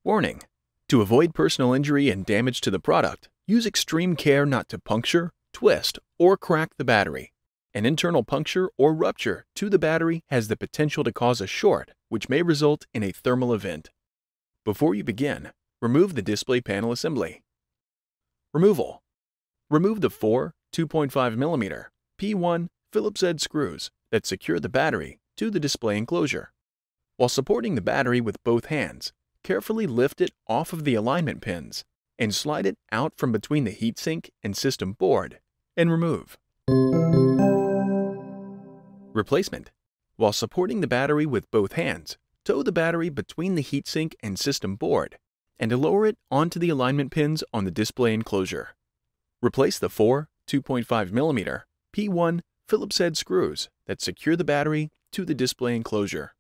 Warning: to avoid personal injury and damage to the product, use extreme care not to puncture, twist, or crack the battery. An internal puncture or rupture to the battery has the potential to cause a short, which may result in a thermal event. Before you begin, remove the display panel assembly. Removal: remove the four 2.5mm P1 Phillips-head screws that secure the battery to the display enclosure. While supporting the battery with both hands, carefully lift it off of the alignment pins and slide it out from between the heatsink and system board and remove. Replacement: while supporting the battery with both hands, tow the battery between the heatsink and system board and lower it onto the alignment pins on the display enclosure. Replace the four 2.5mm P1 Phillips-head screws that secure the battery to the display enclosure.